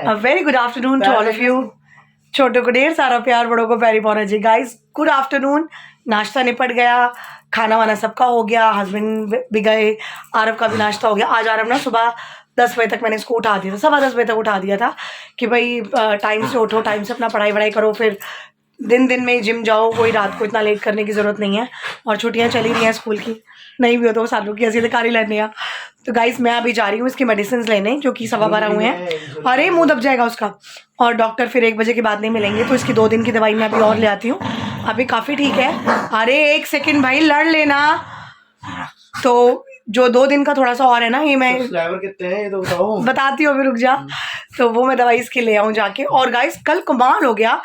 Very good afternoon to all of you. छोटों को ढेर सारा प्यार, बड़ों को प्यारी पौना जी। Guys good afternoon. नाश्ता निपट गया, खाना वाना सबका हो गया, हस्बैंड भी गए, आरब का भी नाश्ता हो गया। आज आरब ना सुबह 10 बजे तक मैंने इसको उठा दिया था, 10:15 बजे तक उठा दिया था कि भाई टाइम से उठो, टाइम से अपना पढ़ाई वढ़ाई करो, फिर दिन में जिम जाओ, कोई रात को इतना लेट करने की ज़रूरत नहीं है। और छुट्टियाँ चली रही हैं स्कूल की, नहीं भी हो तो वो सालों की ऐसी कारी लेने आ। तो गाइस मैं अभी जा रही हूँ इसकी मेडिसिन लेने, जो कि 12:15 हुए हैं। अरे मुंह दब जाएगा उसका। और डॉक्टर फिर 1 बजे के बाद नहीं मिलेंगे, तो इसकी 2 दिन की दवाई मैं अभी और ले आती हूँ। अभी काफ़ी ठीक है। अरे 1 सेकेंड भाई, लड़ लेना। तो जो 2 दिन का थोड़ा सा और है ना, ये मैं कितने हैं ये तो बताओ। बताती हूँ, अभी रुक जा। तो वो मैं दवाई इसकी ले आऊँ जाके। और गाइस कल कमाल हो गया,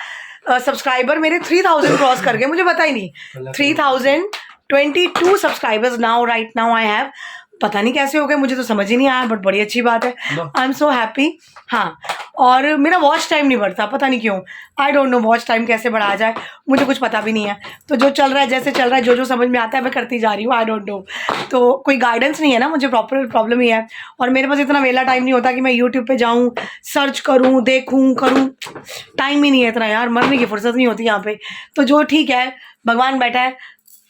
सब्सक्राइबर मेरे 3000 क्रॉस कर गए, मुझे पता ही नहीं। 3022 subscribers now, right now I have. पता नहीं कैसे हो गए, मुझे तो समझ ही नहीं आया, बट बड़ी अच्छी बात है। I am so happy. हाँ, और मेरा वॉच टाइम नहीं बढ़ता, पता नहीं क्यों। I don't know watch time कैसे बढ़ाया जाए, मुझे कुछ पता भी नहीं है। तो जो चल रहा है, जैसे चल रहा है, जो समझ में आता है मैं करती जा रही हूँ। आई डोंट नो, तो कोई गाइडेंस नहीं है ना मुझे, प्रॉपर प्रॉब्लम ही है। और मेरे पास इतना वेला टाइम नहीं होता कि मैं यूट्यूब पे जाऊँ, सर्च करूँ, देखूँ, करूँ। टाइम ही नहीं है इतना यार, मरने की फुर्सत नहीं होती यहाँ पे। तो जो ठीक है, भगवान बैठा है,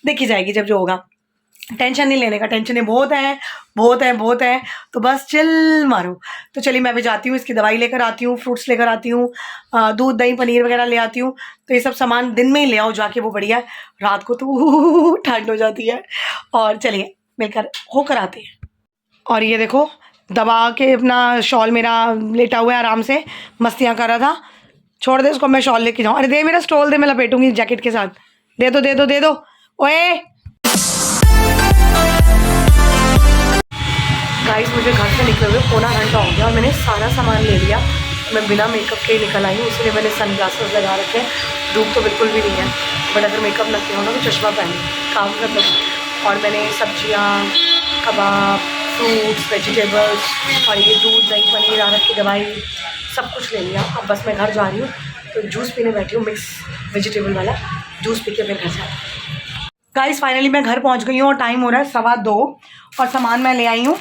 देखी जाएगी जब जो होगा। टेंशन नहीं लेने का, टेंशन बहुत है, बहुत है, बहुत है। तो बस चिल मारो। तो चलिए मैं भी जाती हूँ, इसकी दवाई लेकर आती हूँ, फ्रूट्स लेकर आती हूँ, दूध दही पनीर वगैरह ले आती हूँ। तो ये सब सामान दिन में ही ले आओ जाके, वो बढ़िया है। रात को तो ठंड हो जाती है। और चलिए मिलकर होकर आते हैं। और ये देखो दबा के अपना शॉल मेरा लेटा हुआ है, आराम से मस्तियाँ कर रहा था। छोड़ दे इसको, मैं शॉल लेके जाऊँ। अरे दे मेरा स्टॉल दे, मैं लपेटूंगी जैकेट के साथ। दे दो दे दो दे दो। ओए गाइस मुझे घर से निकले हुए 1.25 घंटा हो गया और मैंने सारा सामान ले लिया। मैं बिना मेकअप के ही निकल आई हूँ, इसलिए मैंने सन ग्लासेस लगा रखे हैं। धूप तो बिल्कुल भी नहीं है, बट अगर मेकअप लगते हो ना तो चश्मा पहने, काम खत्म। और मैंने सब्जियाँ, कबाब, फ्रूट्स, वेजिटेबल्स और ये दूध दही पनीर, आरब की दवाई, सब कुछ ले लिया। अब बस मैं घर जा रही हूँ, तो जूस पीने बैठी हूँ, मिक्स वेजिटेबल वाला जूस पी के फिर घर जाती हूँ। गाइस फाइनली मैं घर पहुँच गई हूँ और टाइम हो रहा है 2:15 और सामान मैं ले आई हूँ।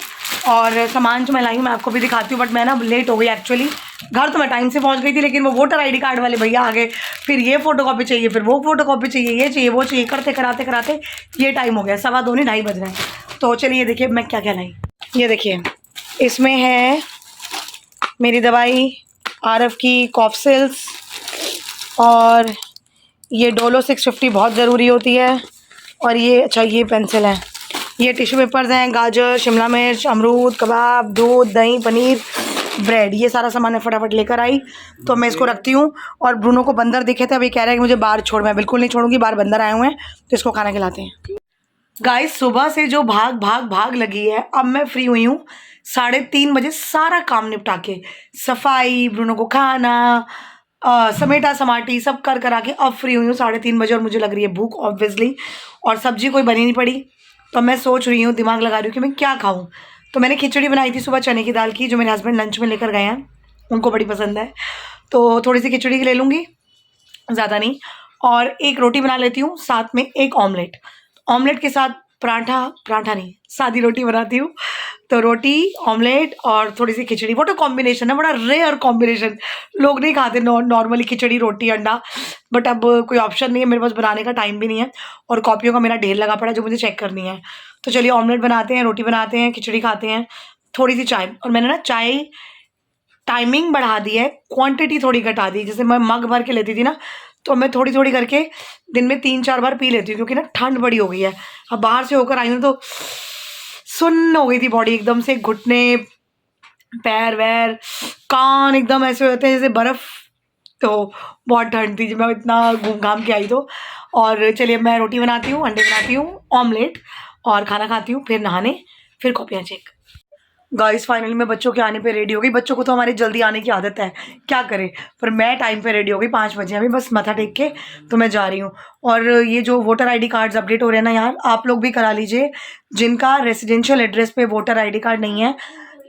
और सामान जो मैं लाई हूँ मैं आपको भी दिखाती हूँ, बट मैं ना लेट हो गई एक्चुअली। घर तो मैं टाइम से पहुँच गई थी, लेकिन वो वोटर आईडी कार्ड वाले भैया आ गए। फिर ये फ़ोटोकॉपी चाहिए, फिर वो फ़ोटोकॉपी चाहिए, ये चाहिए, वो चाहिए, करते कराते ये टाइम हो गया। 2:15 नहीं 2:30 बज रहे हैं। तो चलिए देखिए मैं क्या क्या लाई। ये देखिए, इसमें है मेरी दवाई आरव की कॉफसिल्स, और ये डोलो 650 बहुत ज़रूरी होती है। और ये अच्छा ये पेंसिल है, ये टिश्यू पेपर्स हैं, गाजर, शिमला मिर्च, अमरूद, कबाब, दूध दही पनीर, ब्रेड, ये सारा सामान मैं फटाफट लेकर आई। तो मैं इसको रखती हूँ। और ब्रूनो को बंदर दिखे थे, अभी कह रहा है कि मुझे बाहर छोड़, मैं बिल्कुल नहीं छोड़ूंगी, बाहर बंदर आए हुए हैं, तो इसको खाना खिलाते हैं। गाइस सुबह से जो भाग लगी है, अब मैं फ्री हुई हूँ 3:30 बजे, सारा काम निपटा के, सफाई, ब्रूनो को खाना, समेटा समाटी सब कर करा के अब फ्री हुई हूँ 3:30 बजे। और मुझे लग रही है भूख ऑब्वियसली, और सब्जी कोई बनी नहीं पड़ी। तो मैं सोच रही हूँ, दिमाग लगा रही हूँ कि मैं क्या खाऊँ। तो मैंने खिचड़ी बनाई थी सुबह चने की दाल की, जो मेरे हस्बैंड लंच में लेकर गए हैं, उनको बड़ी पसंद है। तो थोड़ी सी खिचड़ी ले लूँगी, ज़्यादा नहीं। और एक रोटी बना लेती हूँ, साथ में एक ऑमलेट। ऑमलेट के साथ पराठा नहीं, सादी रोटी बनाती हूँ। तो रोटी, ऑमलेट और थोड़ी सी खिचड़ी, वो तो कॉम्बिनेशन है, बड़ा रेयर कॉम्बिनेशन। लोग नहीं खाते नॉर्मली खिचड़ी रोटी अंडा, बट अब कोई ऑप्शन नहीं है मेरे पास, बनाने का टाइम भी नहीं है। और कॉपियों का मेरा ढेर लगा पड़ा जो मुझे चेक करनी है। तो चलिए ऑमलेट बनाते हैं, रोटी बनाते हैं, खिचड़ी खाते हैं, थोड़ी सी चाय। और मैंने ना चाय टाइमिंग बढ़ा दी है, क्वांटिटी थोड़ी घटा दी। जैसे मैं मग भर के लेती थी ना, तो मैं थोड़ी थोड़ी करके दिन में 3-4 बार पी लेती हूँ, क्योंकि ना ठंड बड़ी हो गई है। अब बाहर से होकर आई हूँ तो सुन्न हो गई थी बॉडी एकदम से, घुटने, पैर वैर, कान एकदम ऐसे होते हैं जैसे बर्फ़। तो बहुत ठंड थी जब मैं इतना घूम घाम के आई तो। और चलिए मैं रोटी बनाती हूँ, अंडे बनाती हूँ, ऑमलेट, और खाना खाती हूँ, फिर नहाने, फिर कॉपियाँ चेक। गाइस फाइनली मैं बच्चों के आने पे रेडी हो गई। बच्चों को तो हमारी जल्दी आने की आदत है, क्या करें। पर मैं टाइम पे रेडी हो गई, 5 बजे अभी बस मत्था टेक के तो मैं जा रही हूँ। और ये जो वोटर आईडी कार्ड्स अपडेट हो रहे हैं ना यार, आप लोग भी करा लीजिए। जिनका रेसिडेंशियल एड्रेस पे वोटर आईडी कार्ड नहीं है,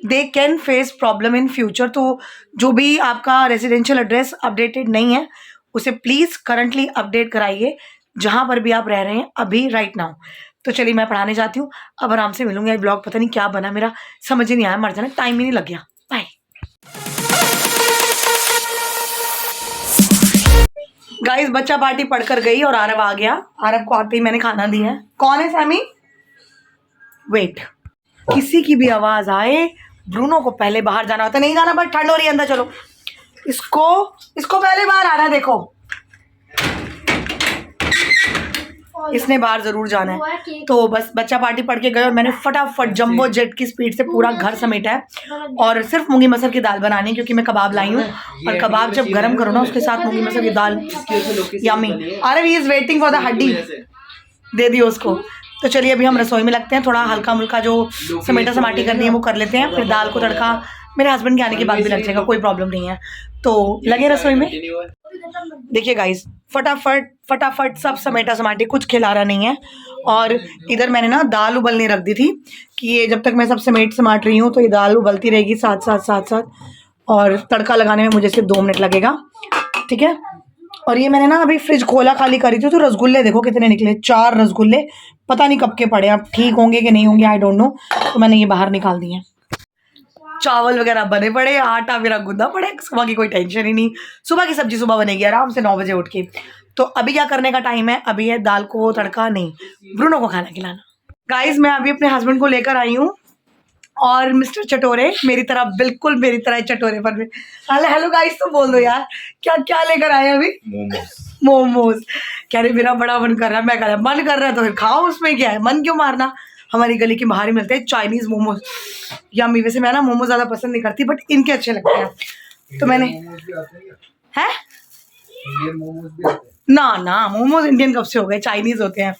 they can face problem in future. तो जो भी आपका रेसिडेंशियल एड्रेस अपडेटेड नहीं है, उसे प्लीज़ करंटली अपडेट कराइए, जहाँ पर भी आप रह रहे हैं अभी राइट नाउ। तो चलिए मैं पढ़ाने जाती हूँ, अब आराम से मिलूंगी। ये ब्लॉग पता नहीं क्या बना मेरा, समझ ही नहीं आया, मर जाना, टाइम ही नहीं लग गया। बाय। गाइस बच्चा पार्टी पढ़कर गई और आरव आ गया। आरव को आते ही मैंने खाना दिया है। कौन है सैमी? वेट, किसी की भी आवाज आए ब्रूनो को पहले बाहर जाना होता है। नहीं जाना, बस ठंड हो रही है, अंदर चलो। इसको पहले बाहर आना। देखो इसने बाहर जरूर जाना है। तो बस बच्चा पार्टी पढ़ के गए और मैंने फटाफट जंबो जेट की स्पीड से पूरा घर समेटा है और सिर्फ मूंगी मसर की दाल बनानी, क्योंकि मैं कबाब लाई हूँ और कबाब जब गरम करो ना उसके साथ मूंगी मसर की दाल यम्मी। अरे he is waiting for the हड्डी, दे दियो उसको। तो चलिए अभी हम रसोई में लगते हैं, थोड़ा हल्का मुल्का जो समेटा समाटी करनी है वो कर लेते हैं, फिर दाल को तड़का मेरे हस्बैंड के आने के बाद भी लग जाएगा, कोई प्रॉब्लम नहीं है। तो लगे रसोई में। देखिए गाइस फटाफट सब समेटा समाटे, कुछ खिलारा नहीं है। और इधर मैंने ना दाल उबलने रख दी थी कि ये जब तक मैं सब समेट समाट रही हूँ तो ये दाल उबलती रहेगी साथ। और तड़का लगाने में मुझे सिर्फ 2 मिनट लगेगा, ठीक है। और ये मैंने ना अभी फ्रिज खोला खाली करी थी तो रसगुल्ले देखो कितने निकले, 4 रसगुल्ले, पता नहीं कब के पड़े, अब ठीक होंगे कि नहीं होंगे आई डोंट नो। तो मैंने ये बाहर निकाल दिए। चावल वगैरह बने पड़े, आटा मेरा गूंदा पड़े, सुबह की कोई टेंशन ही नहीं। सुबह की सब्जी सुबह बनेगी आराम से 9 बजे उठ के। तो अभी क्या करने का टाइम है? अभी है दाल को तड़का, नहीं ब्रूनो को खाना खिलाना। गाइस मैं अभी अपने हस्बैंड को लेकर आई हूँ और मिस्टर चटोरे मेरी तरह, बिल्कुल मेरी तरह चटोरे पर। हेलो गाइस तो बोल दो यार, क्या लेकर आए अभी? मोमोज। कह रहे मेरा बड़ा मन कर रहा है। मैं कह रहा मन कर रहा है तो फिर खाओ, उसमें क्या है, मन क्यों मारना। हमारी गली के बाहर ही मिलते हैं चाइनीज मोमोज, यम्मी। वैसे मैं ना मोमोज ज्यादा पसंद नहीं करती बट इनके अच्छे लगते हैं। तो मैंने है ना मोमोज इंडियन कब से हो गए, चाइनीज होते हैं।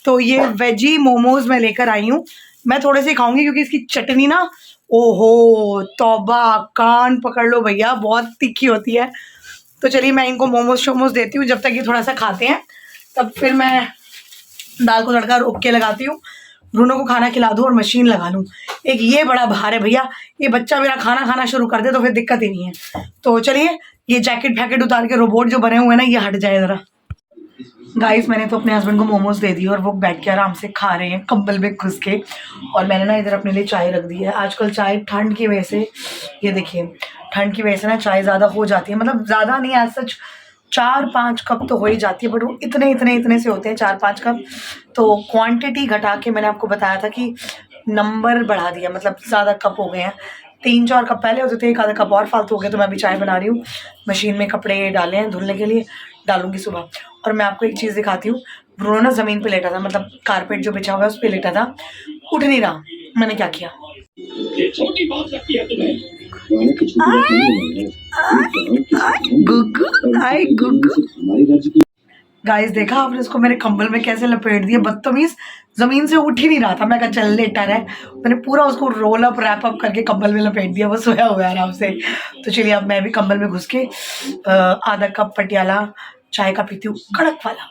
तो ये वेजी मोमोज मैं लेकर आई हूँ। मैं थोड़े से खाऊंगी क्योंकि इसकी चटनी ना, ओहो तौबा, कान पकड़ लो भैया, बहुत तीखी होती है। तो चलिए मैं इनको मोमोज शोमोज देती हूँ, जब तक ये थोड़ा सा खाते हैं तब फिर मैं दाल को तड़का रोक के लगाती हूँ, ब्रूनो को खाना खिला दूँ और मशीन लगा लूँ। एक ये बड़ा भार है भैया, ये बच्चा मेरा खाना खाना शुरू कर दे तो फिर दिक्कत ही नहीं है। तो चलिए ये जैकेट फैकेट उतार के रोबोट जो बने हुए हैं ना ये हट जाए ज़रा। गाइस मैंने तो अपने हस्बैंड को मोमोज दे दी और वो बैठ के आराम से खा रहे हैं कंबल में घुस के। और मैंने ना इधर अपने लिए चाय रख दी है। आजकल चाय ठंड की वजह से, ये देखिए ठंड की वजह से ना चाय ज़्यादा हो जाती है, मतलब ज़्यादा नहीं एज सच 4-5 कप तो हो ही जाती है, बट वो इतने से होते हैं 4-5 कप। तो क्वांटिटी घटा के मैंने आपको बताया था कि नंबर बढ़ा दिया, मतलब ज़्यादा कप हो गए हैं। 3-4 कप पहले होते थे, 1 आधा कप और फालतू हो गया। तो मैं अभी चाय बना रही हूँ, मशीन में कपड़े डाले हैं धुलने के लिए, डालूंगी सुबह। और मैं आपको एक चीज़ दिखाती हूँ, ब्रूनो ना ज़मीन पे लेटा था, मतलब कारपेट जो बिछा हुआ है उस पर लेटा था, उठ नहीं रहा। मैंने क्या किया, छोटी बात लगती है तुम्हें, गुग्गू। गाइस देखा आपने उसको मेरे कंबल में कैसे लपेट दिया, बदतमीज, जमीन से उठ ही नहीं रहा था। मैं कहा चल लेटा रहे, मैंने पूरा उसको रोल अप रैप अप करके कंबल में लपेट दिया, वो सोया हुआ है आराम से। तो चलिए अब मैं भी कंबल में घुस के आधा कप पटियाला चाय का पीती हूँ, कड़क वाला।